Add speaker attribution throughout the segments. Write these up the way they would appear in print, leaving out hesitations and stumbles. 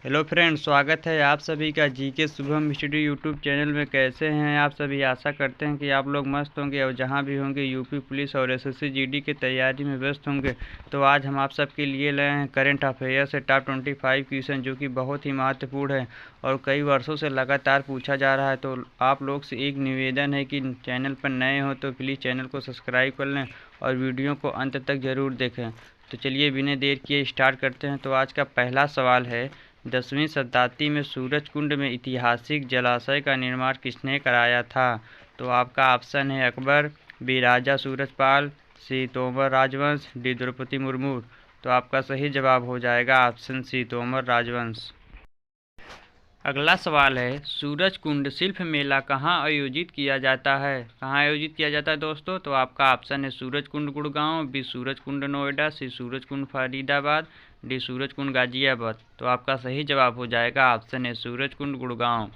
Speaker 1: Hello friends, स्वागत है आप सभी का GK Shubham study YouTube channel में। कैसे हैं आप सभी? आशा करते हैं कि आप लोग मस्त होंगे और जहां भी होंगे यूपी पुलिस और एसएससी जीडी की तैयारी में व्यस्त होंगे। तो आज हम आप सबके लिए लाए हैं करंट अफेयर से टॉप 25 क्वेश्चन, जो कि बहुत ही महत्वपूर्ण है और कई वर्षों से लगातार पूछा जा रहा है। तो आप लोग से एक निवेदन है कि चैनल पर नए हो तो प्लीज़ चैनल को सब्सक्राइब कर लें और वीडियो को अंत तक ज़रूर देखें। तो चलिए बिना देर किए स्टार्ट करते हैं। तो आज का पहला सवाल है, 10वीं शताब्दी में सूरजकुंड में ऐतिहासिक जलाशय का निर्माण किसने कराया था? तो आपका ऑप्शन है अकबर, बी राजा सूरजपाल, सी तोमर राजवंश, डी द्रौपदी मुर्मू। तो आपका सही जवाब हो जाएगा ऑप्शन सी तोमर राजवंश। अगला सवाल है, सूरजकुंड शिल्प मेला कहाँ आयोजित किया जाता है? कहाँ आयोजित किया जाता है दोस्तों? तो आपका ऑप्शन है सूरजकुंड गुड़गांव, बी सूरजकुंड नोएडा, सी सूरजकुंड फरीदाबाद, डी सूरजकुंड गाजियाबाद। तो आपका सही जवाब हो जाएगा ऑप्शन है सूरजकुंड गुड़गांव।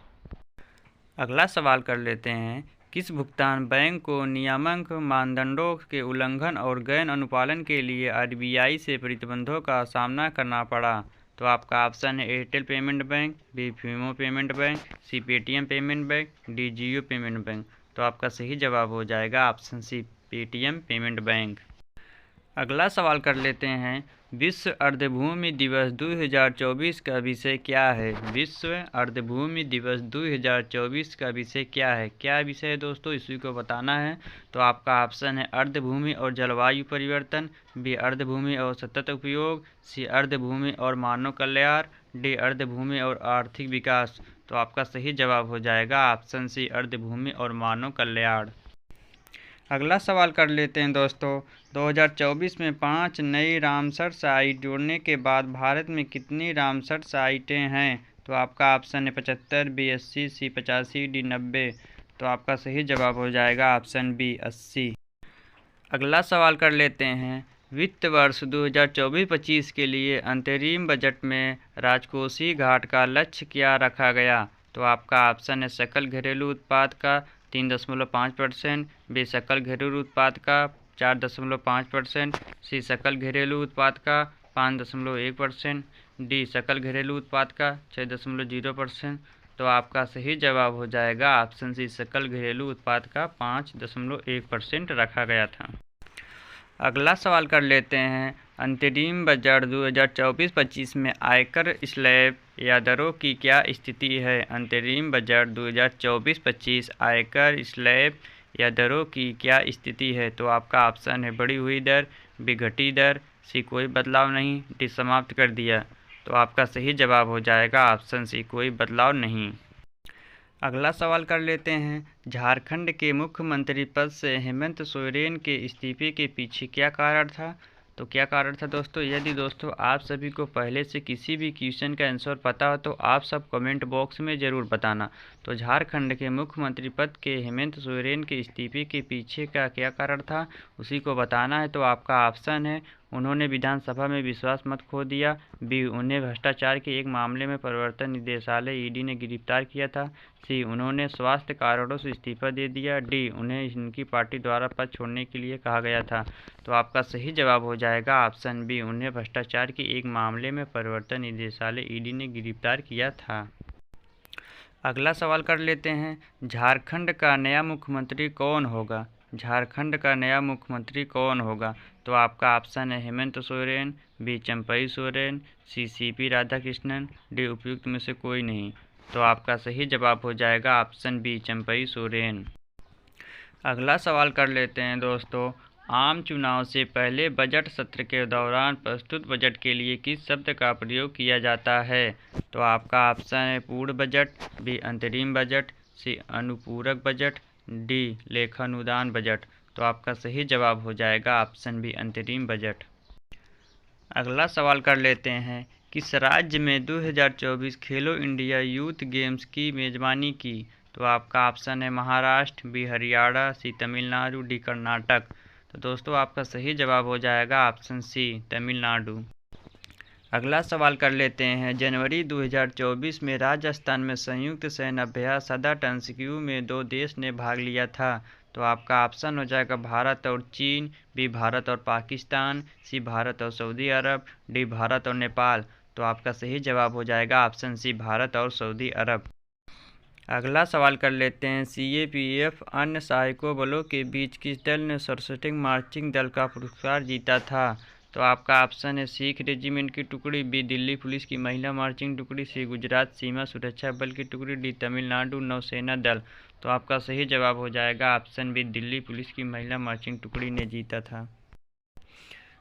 Speaker 1: अगला सवाल कर लेते हैं, किस भुगतान बैंक को नियामक मानदंडों के उल्लंघन और गैर अनुपालन के लिए आरबीआई से प्रतिबंधों का सामना करना पड़ा? तो आपका ऑप्शन है Airtel payment bank, B Fino payment bank, C Paytm payment bank, D Jio payment bank. तो आपका सही जवाब हो जाएगा option C Paytm payment bank. अगला सवाल कर लेते हैं, विश्व अर्धभूमि दिवस 2024 का विषय क्या है? विश्व अर्धभूमि दिवस 2024 का विषय क्या है? क्या विषय है दोस्तों, इसी को बताना है। तो आपका ऑप्शन है अर्धभूमि और जलवायु परिवर्तन, बी अर्धभूमि और सतत उपयोग, सी अर्धभूमि और मानव कल्याण, डी अर्धभूमि और आर्थिक विकास। तो आपका सही जवाब हो जाएगा ऑप्शन सी अर्धभूमि और मानव कल्याण। अगला सवाल कर लेते हैं दोस्तों, 2024 में 5 नई रामसर साइट जोड़ने के बाद भारत में कितनी रामसर साइटें हैं? तो आपका ऑप्शन है 75, बी 80, सी 85, डी 90। तो आपका सही जवाब हो जाएगा ऑप्शन बी 80। अगला सवाल कर लेते हैं, वित्त वर्ष 2024-25 के लिए अंतरिम बजट में राजकोषीय घाट का लक्ष्य क्या रखा गया? तो आपका ऑप्शन है सकल घरेलू उत्पाद का 3.5%, बी सकल घरेलू उत्पाद का 4.5%, सी सकल घरेलू उत्पाद का 5.1%, डी सकल घरेलू उत्पाद का 6.0%। तो आपका सही जवाब हो जाएगा ऑप्शन सी सकल घरेलू उत्पाद का 5.1% रखा गया था। अगला सवाल कर लेते हैं, अंतरिम बजट 2024-25 में आयकर स्लैब या दरों की क्या स्थिति है? अंतरिम बजट 2024-25 आयकर स्लैब या दरों की क्या स्थिति है? तो आपका ऑप्शन है बढ़ी हुई दर, बी घटी दर, सी कोई बदलाव नहीं, डी समाप्त कर दिया। तो आपका सही जवाब हो जाएगा ऑप्शन सी कोई बदलाव नहीं। अगला सवाल कर लेते हैं, झारखंड के मुख्यमंत्री पद से हेमंत सोरेन के इस्तीफे के पीछे क्या कारण था? तो क्या कारण था दोस्तों? यदि दोस्तों आप सभी को पहले से किसी भी क्वेश्चन का आंसर पता हो तो आप सब कमेंट बॉक्स में ज़रूर बताना। तो झारखंड के मुख्यमंत्री पद के हेमंत सोरेन के इस्तीफे के पीछे का क्या कारण था, उसी को बताना है। तो आपका ऑप्शन है उन्होंने विधानसभा में विश्वास मत खो दिया, बी उन्हें भ्रष्टाचार के एक मामले में प्रवर्तन निदेशालय ईडी ने गिरफ्तार किया था, सी उन्होंने स्वास्थ्य कारणों से इस्तीफा दे दिया, डी उन्हें इनकी पार्टी द्वारा पद छोड़ने के लिए कहा गया था। तो आपका सही जवाब हो जाएगा ऑप्शन बी उन्हें भ्रष्टाचार के एक मामले में प्रवर्तन निदेशालय ईडी ने गिरफ्तार किया था। अगला सवाल कर लेते हैं, झारखंड का नया मुख्यमंत्री कौन होगा? झारखंड का नया मुख्यमंत्री कौन होगा? तो आपका ऑप्शन है हेमंत सोरेन, बी चंपई सोरेन, सी सीपी राधाकृष्णन, डी उपयुक्त में से कोई नहीं। तो आपका सही जवाब हो जाएगा ऑप्शन बी चंपई सोरेन। अगला सवाल कर लेते हैं दोस्तों, आम चुनाव से पहले बजट सत्र के दौरान प्रस्तुत बजट के लिए किस शब्द का प्रयोग किया जाता है? तो आपका ऑप्शन है पूर्ण बजट, बी अंतरिम बजट, सी अनुपूरक बजट, डी लेखानुदान बजट। तो आपका सही जवाब हो जाएगा ऑप्शन बी अंतरिम बजट। अगला सवाल कर लेते हैं, किस राज्य में 2024 खेलो इंडिया यूथ गेम्स की मेज़बानी की? तो आपका ऑप्शन है महाराष्ट्र, बी हरियाणा, सी तमिलनाडु, डी कर्नाटक। तो दोस्तों आपका सही जवाब हो जाएगा ऑप्शन सी तमिलनाडु। अगला सवाल कर लेते हैं, जनवरी 2024 में राजस्थान में संयुक्त सैन्य अभ्यास सदा टंसिक्यू में 2 देश ने भाग लिया था। तो आपका ऑप्शन हो जाएगा भारत और चीन, बी भारत और पाकिस्तान, सी भारत और सऊदी अरब, डी भारत और नेपाल। तो आपका सही जवाब हो जाएगा ऑप्शन सी भारत और सऊदी अरब। अगला सवाल कर लेते हैं, CAPF अन्य सहायकों बलों के बीच किस दल ने सर्वश्रेष्ठ मार्चिंग दल का पुरस्कार जीता था? तो आपका ऑप्शन है सिख रेजिमेंट की टुकड़ी, बी दिल्ली पुलिस की महिला मार्चिंग टुकड़ी, सी गुजरात सीमा सुरक्षा बल की टुकड़ी, डी तमिलनाडु नौसेना दल। तो आपका सही जवाब हो जाएगा ऑप्शन बी दिल्ली पुलिस की महिला मार्चिंग टुकड़ी ने जीता था।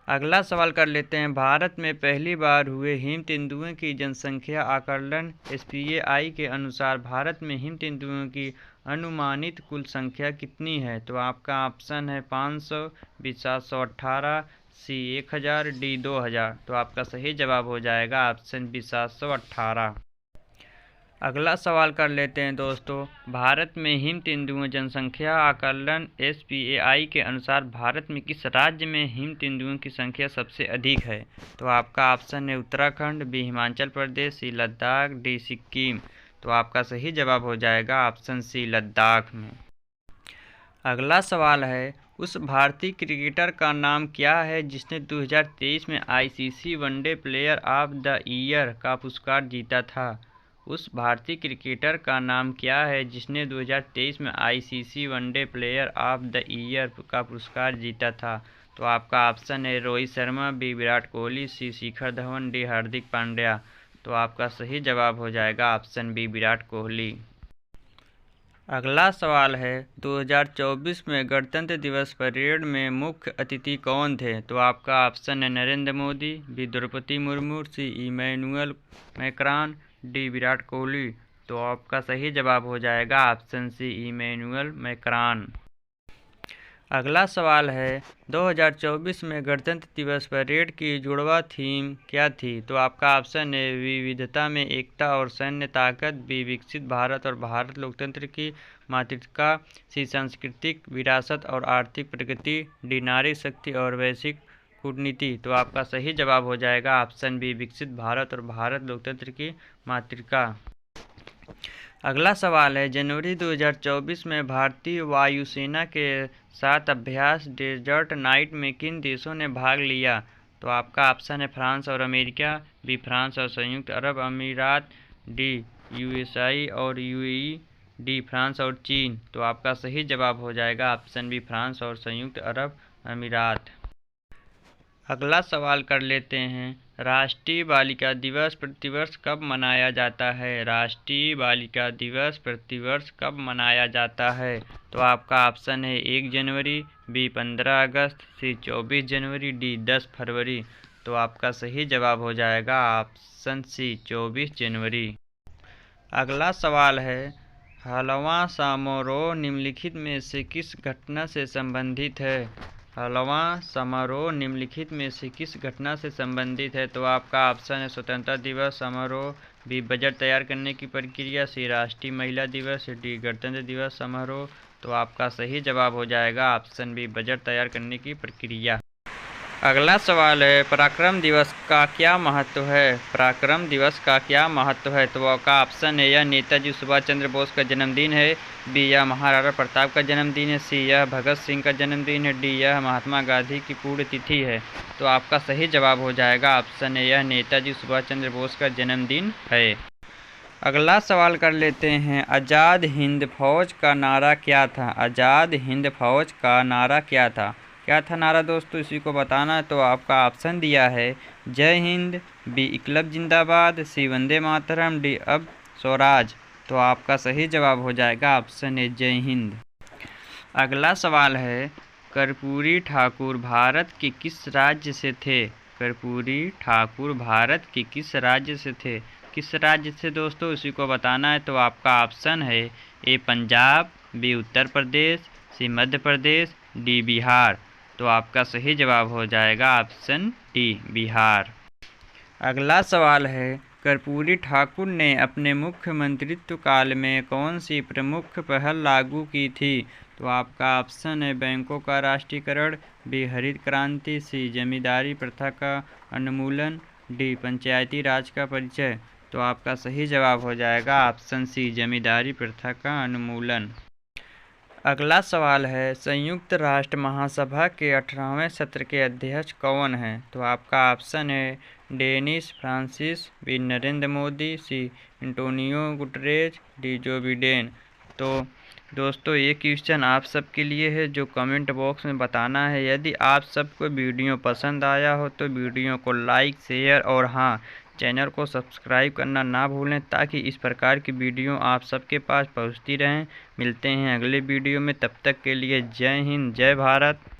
Speaker 1: अगला सवाल कर लेते हैं, भारत में पहली बार हुए हिम तेंदुओं की जनसंख्या आकलन SPAI के अनुसार भारत में हिम तेंदुओं की अनुमानित कुल संख्या कितनी है? तो आपका ऑप्शन है 500, बी 718, सी 1000, डी 2000। तो आपका सही जवाब हो जाएगा ऑप्शन बी 718। अगला सवाल कर लेते हैं दोस्तों, भारत में हिम तेंदुओं जनसंख्या आकलन SPAI के अनुसार भारत में किस राज्य में हिम तेंदुओं की संख्या सबसे अधिक है? तो आपका ऑप्शन है उत्तराखंड, बी हिमाचल प्रदेश, सी लद्दाख, डी सिक्किम। तो आपका सही जवाब हो जाएगा ऑप्शन सी लद्दाख में। अगला सवाल है, उस भारतीय क्रिकेटर का नाम क्या है जिसने 2023 में ICC one day player of the year का पुरस्कार जीता था? उस भारतीय क्रिकेटर का नाम क्या है जिसने 2023 में ICC one day player of the year का पुरस्कार जीता था? तो आपका ऑप्शन है रोहित शर्मा, बी विराट कोहली, सी शिखर धवन, डी हार्दिक पांड्या। तो आपका सही जवाब हो जाएगा ऑप्शन बी विराट कोहली। अगला सवाल है, 2024 में गणतंत्र दिवस परेड में मुख्य अतिथि कौन थे? तो आपका ऑप्शन है Narendra Modi, B Droupadi Murmu, C Emmanuel Macron, D Virat Kohli. तो आपका सही जवाब हो जाएगा ऑप्शन सी इमैनुअल मैक्रॉन। अगला सवाल है, 2024 में गणतंत्र दिवस परेड की जुड़वा थीम क्या थी? तो आपका ऑप्शन है विविधता में एकता और सैन्य ताकत, बी विकसित भारत और भारत लोकतंत्र की मातृका, सी सांस्कृतिक विरासत और आर्थिक प्रगति, डी नारी शक्ति और वैश्विक कूटनीति। तो आपका सही जवाब हो जाएगा ऑप्शन बी विकसित भारत और भारत लोकतंत्र की मातृका। अगला सवाल है, जनवरी 2024 में भारतीय वायुसेना के साथ अभ्यास डेजर्ट नाइट में किन देशों ने भाग लिया? तो आपका ऑप्शन है फ्रांस और अमेरिका, बी फ्रांस और संयुक्त अरब अमीरात, डी USA और UAE, डी फ्रांस और चीन। तो आपका सही जवाब हो जाएगा ऑप्शन बी फ्रांस और संयुक्त अरब अमीरात। अगला सवाल कर लेते हैं, राष्ट्रीय बालिका दिवस प्रतिवर्ष कब मनाया जाता है? राष्ट्रीय बालिका दिवस प्रतिवर्ष कब मनाया जाता है? तो आपका ऑप्शन है 1 जनवरी, बी 15 अगस्त, सी 24 जनवरी, डी 10 फरवरी। तो आपका सही जवाब हो जाएगा ऑप्शन सी 24 जनवरी। अगला सवाल है, हलवा समारोह निम्नलिखित में से किस घटना से संबंधित है? हलवा समारोह निम्नलिखित में से किस घटना से संबंधित है? तो आपका ऑप्शन है स्वतंत्रता दिवस समारोह, बी बजट तैयार करने की प्रक्रिया, सी राष्ट्रीय महिला दिवस, डी गणतंत्र दिवस समारोह। तो आपका सही जवाब हो जाएगा ऑप्शन बी बजट तैयार करने की प्रक्रिया। अगला सवाल है, पराक्रम दिवस का क्या महत्व है? पराक्रम दिवस का क्या महत्व है? तो आपका ऑप्शन है यह नेताजी सुभाष चंद्र बोस का जन्मदिन है, बी यह महाराणा प्रताप का जन्मदिन है, सी यह भगत सिंह का जन्मदिन है, डी यह महात्मा गांधी की पुण्यतिथि है। तो आपका सही जवाब हो जाएगा ऑप्शन है यह नेताजी सुभाष चंद्र बोस का जन्मदिन है। अगला सवाल कर लेते हैं, आज़ाद हिंद फौज का नारा क्या था? आज़ाद हिंद फौज का नारा क्या था? क्या था नारा दोस्तों, इसी को बताना है। तो आपका ऑप्शन दिया है जय हिंद, बी इकलब जिंदाबाद, सी वंदे मातरम, डी अब स्वराज। तो आपका सही जवाब हो जाएगा ऑप्शन ए जय हिंद। अगला सवाल है, कर्पूरी ठाकुर भारत के किस राज्य से थे? कर्पूरी ठाकुर भारत के किस राज्य से थे? किस राज्य से दोस्तों, इसी को बताना है। तो आपका ऑप्शन है ए पंजाब, बी उत्तर प्रदेश, सी मध्य प्रदेश, डी बिहार। तो आपका सही जवाब हो जाएगा ऑप्शन डी बिहार। अगला सवाल है, कर्पूरी ठाकुर ने अपने मुख्यमंत्रित्व काल में कौन सी प्रमुख पहल लागू की थी? तो आपका ऑप्शन है बैंकों का राष्ट्रीयकरण, बी हरित क्रांति, सी जमींदारी प्रथा का उन्मूलन, डी पंचायती राज का परिचय। तो आपका सही जवाब हो जाएगा ऑप्शन सी जमींदारी प्रथा का उन्मूलन। अगला सवाल है, संयुक्त राष्ट्र महासभा के 18वें सत्र के अध्यक्ष कौन हैं? तो आपका ऑप्शन है Dennis Francis, B Narendra Modi, C Antonio Guterres, D Joe Biden. तो दोस्तों ये क्वेश्चन आप सबके लिए है जो कमेंट बॉक्स में बताना है। यदि आप सबको वीडियो पसंद आया हो तो वीडियो को लाइक, शेयर और हाँ, चैनल को सब्सक्राइब करना ना भूलें ताकि इस प्रकार की वीडियो आप सबके पास पहुंचती रहें। मिलते हैं अगले वीडियो में, तब तक के लिए जय हिंद, जय भारत।